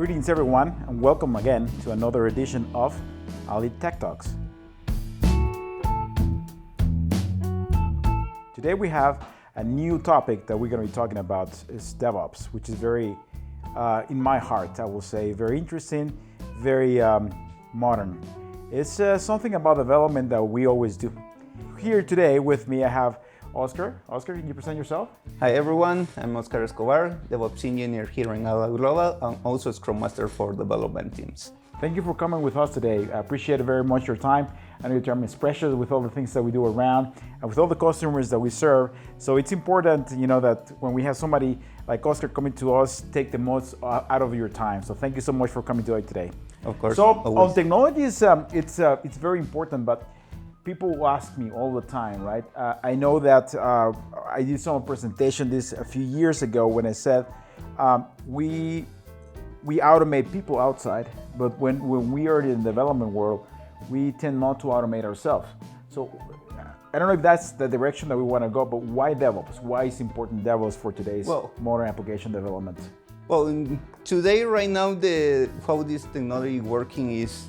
Greetings everyone and welcome again to another edition of Ali Tech Talks. Today we have a new topic that we're going to be talking about is DevOps, which is very, in my heart, I will say, very interesting, very modern. It's something about development that we always do. Here today with me I have Oscar. Oscar, can you present yourself? Hi everyone, I'm Oscar Escobar, DevOps Engineer here in Ala Global and also Scrum Master for development teams. Thank you for coming with us today. I appreciate very much your time. I know your time is precious with all the things that we do around and with all the customers that we serve. So it's important, that when we have somebody like Oscar coming to us, take the most out of your time. So thank you so much for coming today. Of course. So on technologies, it's very important, but people ask me all the time, right? I know that I did some presentation a few years ago when I said we automate people outside, but when we are in the development world, we tend not to automate ourselves. So I don't know if that's the direction that we want to go, but why DevOps? Why is important DevOps for today's modern application development? Well, today, right now, how this technology working is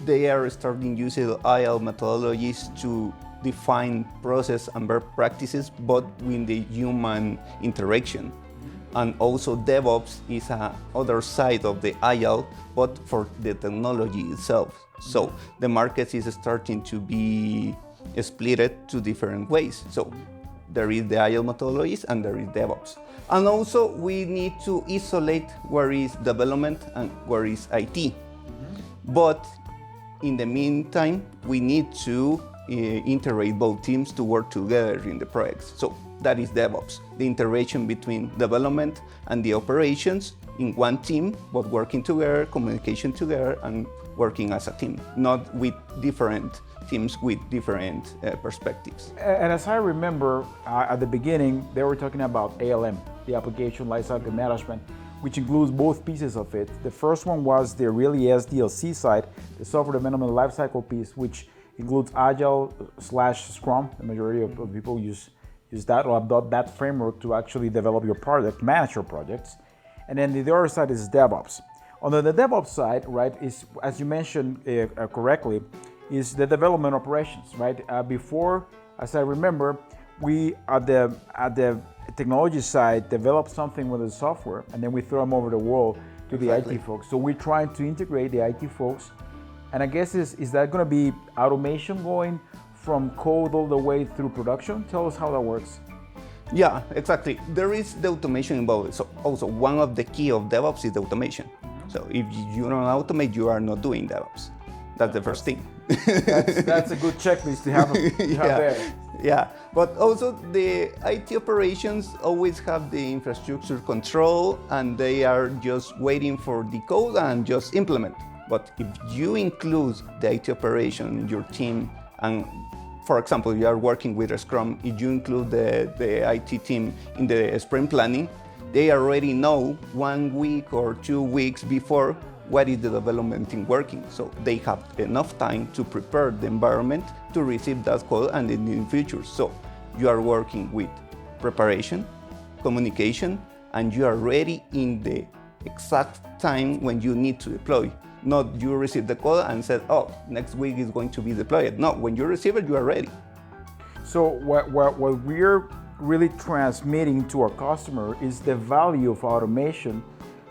they are starting using agile methodologies to define process and best practices, but with the human interaction. And also DevOps is a other side of the agile, but for the technology itself. So the market is starting to be split to different ways. So there is the agile methodologies and there is DevOps. And also we need to isolate where is development and where is IT. But in the meantime, we need to integrate both teams to work together in the projects. So that is DevOps, the integration between development and the operations in one team, but working together, communication together, and working as a team, not with different teams with different perspectives. And as I remember, at the beginning, they were talking about ALM, the Application Lifecycle Management, which includes both pieces of it. The first one was the really SDLC side, the Software Development Lifecycle piece, which includes Agile/Scrum. The majority of people use that or adopt that framework to actually develop your product, manage your projects. And then the other side is DevOps. On the DevOps side, right, is, as you mentioned correctly, is the development operations, right? Before, as I remember, we at the technology side develop something with the software and then we throw them over the wall to the IT folks. So we're trying to integrate the IT folks. And I guess is that going to be automation going from code all the way through production? Tell us how that works. Yeah, exactly. There is the automation involved. So also one of the key of DevOps is the automation. So if you don't automate, you are not doing DevOps. That's the first thing. That's a good checklist to have there. Yeah, but also the IT operations always have the infrastructure control and they are just waiting for the code and just implement. But if you include the IT operation in your team and, for example, you are working with a Scrum, if you include the IT team in the sprint planning, they already know 1 week or 2 weeks before what is the development team working. So they have enough time to prepare the environment to receive that code and the new features. So you are working with preparation, communication, and you are ready in the exact time when you need to deploy. Not you receive the code and said, oh, next week is going to be deployed. No, when you receive it, you are ready. So what we're really transmitting to our customer is the value of automation.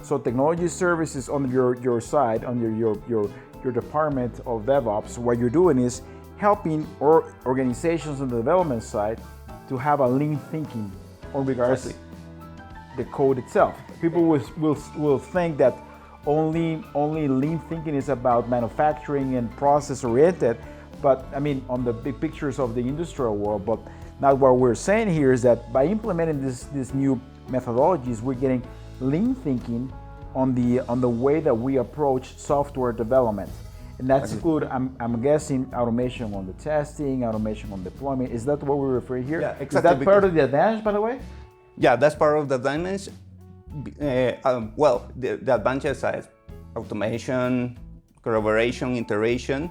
So technology services on your side, on your department of DevOps, what you're doing is helping organizations on the development side to have a lean thinking on regards the code itself. People will think that only lean thinking is about manufacturing and process oriented, but I mean on the big pictures of the industrial world. But now what we're saying here is that by implementing these new methodologies, we're getting lean thinking on the way that we approach software development, and that's include I'm guessing automation on the testing, automation on deployment. Is that what we're referring here? Yeah, exactly. Is that part of the advantage, by the way? Yeah, that's part of the advantage. The advantage is automation, collaboration, integration,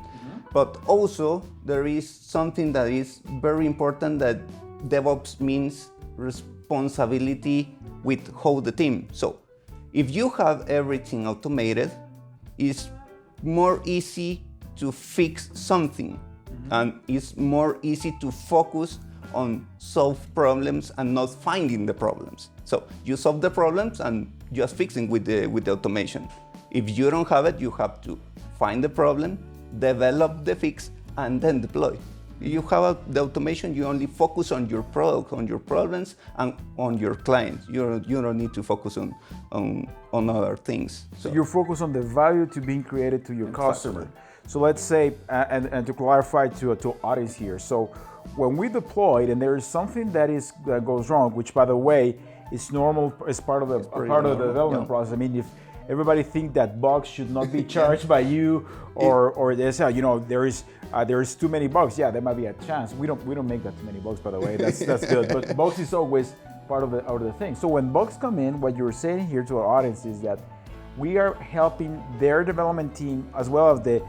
but also there is something that is very important that DevOps means responsibility with how the team. So If you have everything automated, it's more easy to fix something, and it's more easy to focus on solve problems and not finding the problems. So you solve the problems and just fixing with the automation. If you don't have it, you have to find the problem, develop the fix, and then deploy. You have the automation, you only focus on your product, on your problems, and on your clients. You don't need to focus on other things. So you focus on the value to being created to your customer. So let's say, and to clarify to audience here, so when we deployed and there is something that goes wrong, which by the way is normal, is part of the development process. I mean, if everybody think that bugs should not be charged by you, or there's there is too many bugs. Yeah, there might be a chance. We don't make that too many bugs, by the way. That's good. But bugs is always part of the thing. So when bugs come in, what you're saying here to our audience is that we are helping their development team as well as the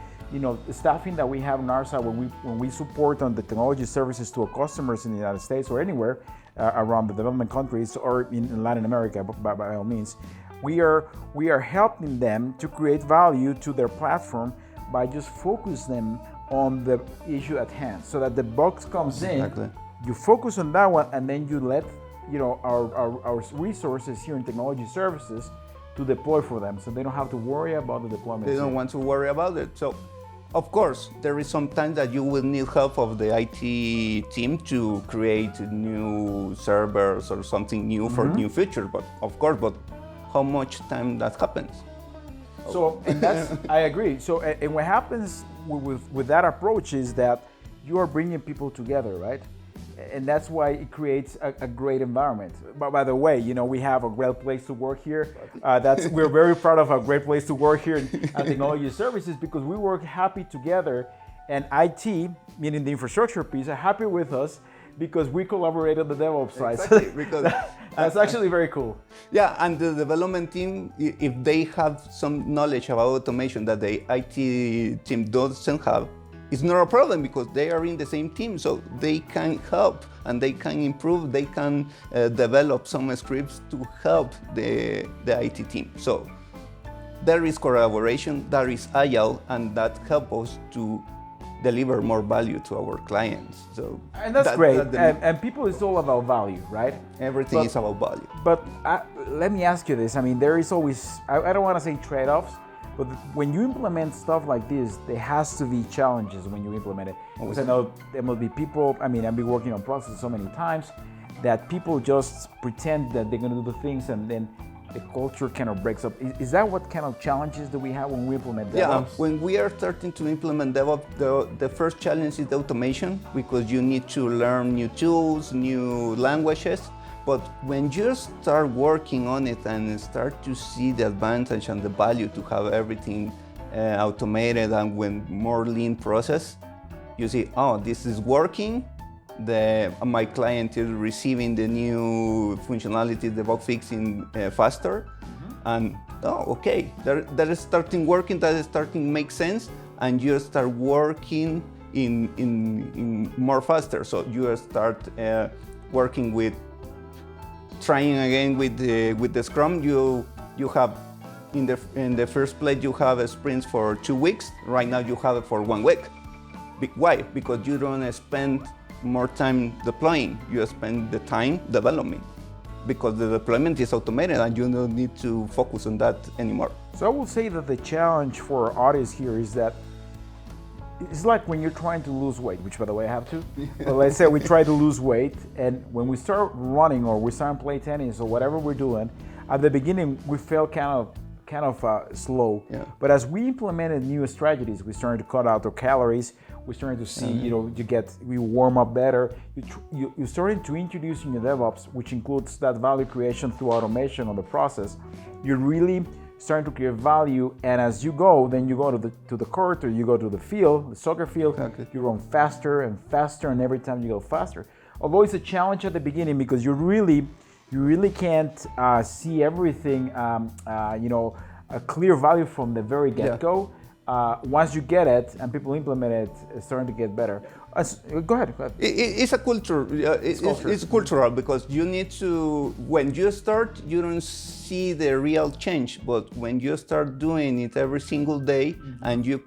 staffing that we have on our side when we support on the technology services to our customers in the United States or anywhere around the development countries or in Latin America by all means. We are helping them to create value to their platform by just focus them on the issue at hand, so that the bugs comes in, you focus on that one, and then you let our resources here in technology services to deploy for them, so they don't have to worry about the deployment. They don't want to worry about it. So, of course, there is some time that you will need help of the IT team to create new servers or something new for new feature. But of course, how much time that happens? So, and that's, I agree. So, and what happens with that approach is that you are bringing people together, right? And that's why it creates a great environment. But by the way, we have a great place to work here. We're very proud of a great place to work here at Technology Services, because we work happy together, and IT, meaning the infrastructure piece, are happy with us because we collaborate on the DevOps side. Exactly, because that's actually very cool. Yeah, and the development team, if they have some knowledge about automation that the IT team doesn't have, it's not a problem, because they are in the same team, so they can help and they can improve, they can develop some scripts to help the IT team. So there is collaboration, there is agile, and that helps us to deliver more value to our clients. So, and that's great. And people, is all about value, right? Everything is about value. But let me ask you this. I mean, there is always, I don't want to say trade-offs, but when you implement stuff like this, there has to be challenges when you implement it. Because I know there must be people, I've been working on processes so many times that people just pretend that they're going to do the things, and then the culture kind of breaks up. Is that what kind of challenges that we have when we implement DevOps? Yeah, when we are starting to implement DevOps, the first challenge is the automation, because you need to learn new tools, new languages. But when you start working on it and start to see the advantage and the value to have everything automated and with more lean process, you see, oh, this is working. My client is receiving the new functionality, the bug fixing faster, and okay, that is starting working. That is starting to make sense, and you start working in more faster. So you start working with. Trying again with the Scrum, you have in the first place you have a sprints for 2 weeks. Right now you have it for 1 week. Why? Because you don't spend more time deploying. You spend the time developing, because the deployment is automated and you don't need to focus on that anymore. So I will say that the challenge for our audience here is that it's like when you're trying to lose weight, which by the way I have to. But let's say we try to lose weight, and when we start running or we start playing tennis or whatever we're doing, at the beginning we felt kind of slow. Yeah. But as we implemented new strategies, we started to cut out our calories. We're starting to see, we warm up better. You're starting to introduce in your DevOps, which includes that value creation through automation on the process. You're really starting to create value, and as you go, then you go to the court, or you go to the field, the soccer field. Exactly. You run faster and faster, and every time you go faster. Although it's a challenge at the beginning, because you really can't see everything, a clear value from the very get-go. Once you get it and people implement it, it's starting to get better. Go ahead. It's a culture. It's cultural because you need to. When you start, you don't see the real change. But when you start doing it every single day and you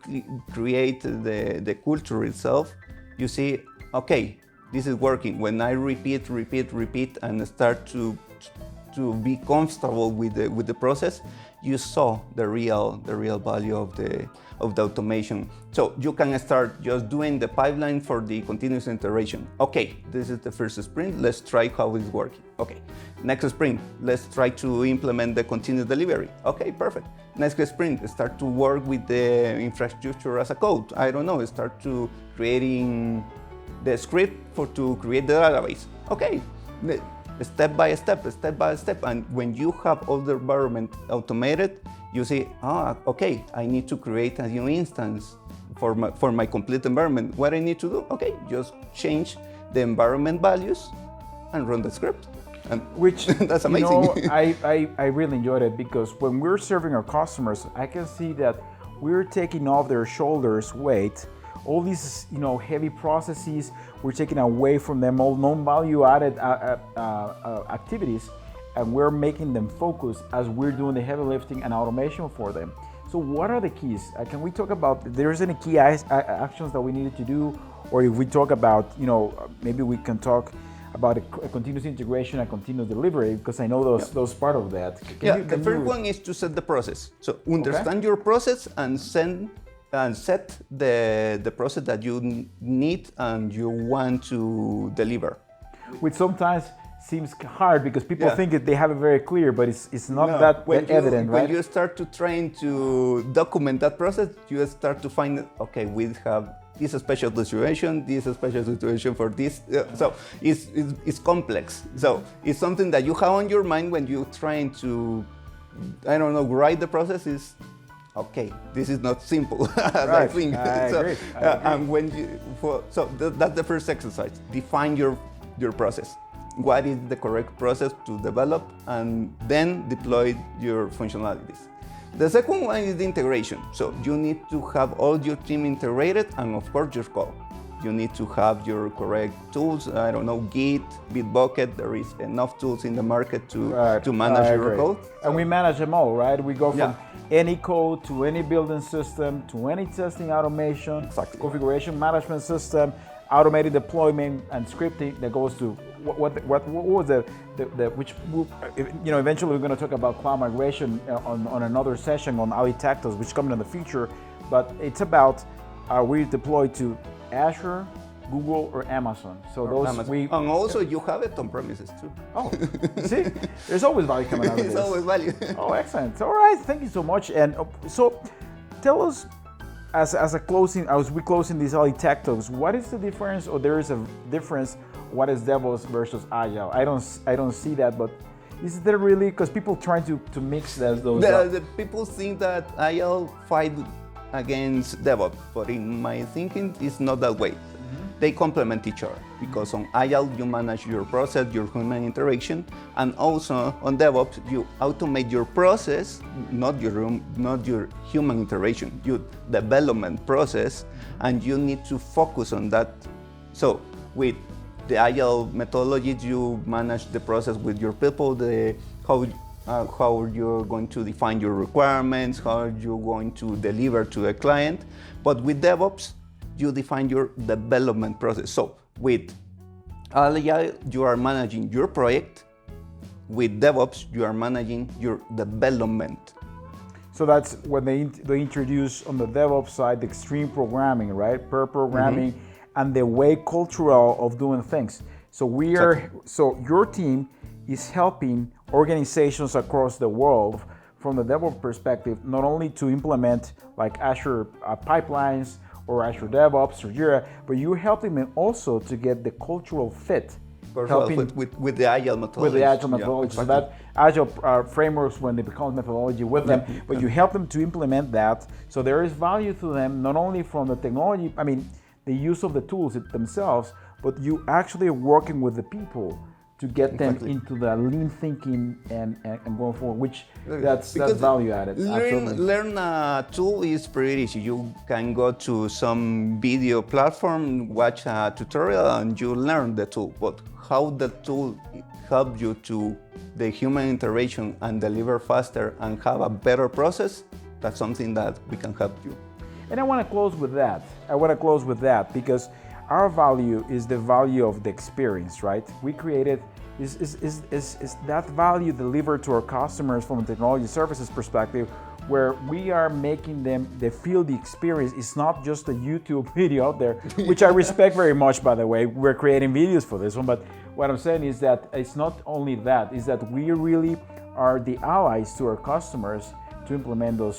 create the culture itself, you see, okay, this is working. When I repeat, and start to be comfortable with the process, you saw the real value of the automation. So you can start just doing the pipeline for the continuous iteration. Okay, this is the first sprint. Let's try how it's working. Okay, next sprint, let's try to implement the continuous delivery. Okay, perfect. Next sprint, start to work with the infrastructure as a code. I don't know, start to creating the script to create the database. Okay, step by step. And when you have all the environment automated, you say, okay, I need to create a new instance for my complete environment. What I need to do? Okay, just change the environment values and run the script. And which that's amazing. I really enjoyed it because when we're serving our customers, I can see that we're taking off their shoulders weight. All these, heavy processes, we're taking away from them all non-value added activities, and we're making them focus as we're doing the heavy lifting and automation for them. So what are the keys? Can we talk about, there's any key actions that we needed to do? Or if we talk about, maybe we can talk about a continuous integration and continuous delivery, because I know those part of that. The first one is to set the process. So understand your process and set the process that you need and you want to deliver. Which sometimes seems hard because people think that they have it very clear, but it's not that evident, right? When you start to train to document that process, you start to find, okay, we have this special situation, this special situation for this. So it's complex. So it's something that you have on your mind when you're trying to, write the process is, okay, this is not simple. Right. I agree. And that's the first exercise. Define your process. What is the correct process to develop, and then deploy your functionalities. The second one is the integration. So you need to have all your team integrated, and of course your code. You need to have your correct tools. Git, Bitbucket. There is enough tools in the market to manage your code. And we manage them all, right? We go from any code to any building system to any testing automation, configuration management system, automated deployment and scripting that goes to what was the which eventually we're going to talk about cloud migration on another session on Ali Tactics, which coming in the future, but it's about we deploy to Azure, Google, or Amazon. So and also you have it on premises too. Oh, see, there's always value coming out of this. There's always value. Oh, excellent. All right, thank you so much. And so, tell us, as we closing these early tech talks, what is the difference, or there is a difference? What is DevOps versus Agile? I don't see that, but is there really, because people trying to mix those? The people think that Agile fight against DevOps, but in my thinking, it's not that way. They complement each other, because on Agile you manage your process, your human interaction, and also on DevOps you automate your process, not your human interaction, your development process, and you need to focus on that. So with the Agile methodology, you manage the process with your people, how you're going to define your requirements, how you're going to deliver to a client. But with DevOps, you define your development process. So with Agile, you are managing your project. With DevOps, you are managing your development. So that's when they introduce on the DevOps side the extreme programming, right? Pair programming, and the way cultural of doing things. So so your team is helping organizations across the world from the DevOps perspective, not only to implement like Azure pipelines or Azure DevOps or Jira, but you're helping them also to get the cultural fit. With the Agile methodology. With the Agile methodology. So that Agile frameworks, when they become methodology with them, but you help them to implement that. So there is value to them, not only from the technology, the use of the tools themselves, but you actually are working with the people to get them Exactly. into the lean thinking and going forward, which that's Because value added. Absolutely. Learn a tool is pretty easy. You can go to some video platform, watch a tutorial, and you learn the tool. But how the tool helps you to the human interaction and deliver faster and have a better process, that's something that we can help you. And I want to close with that. Because our value is the value of the experience, right? We created is that value delivered to our customers from a technology services perspective, where we are making them they feel the experience. It's not just a YouTube video out there, which I respect very much, by the way. We're creating videos for this one, but what I'm saying is that it's not only that, is that we really are the allies to our customers to implement those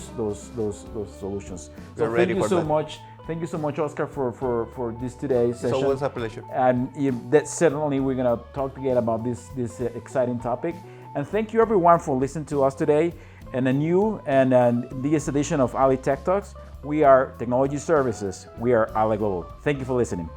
solutions. So thank you so much. Thank you so much, Oscar, for this today's session. So it was a pleasure. And that certainly we're gonna talk again about this exciting topic. And thank you everyone for listening to us today. And this edition of Ali Tech Talks. We are Technology Services. We are Ali Global. Thank you for listening.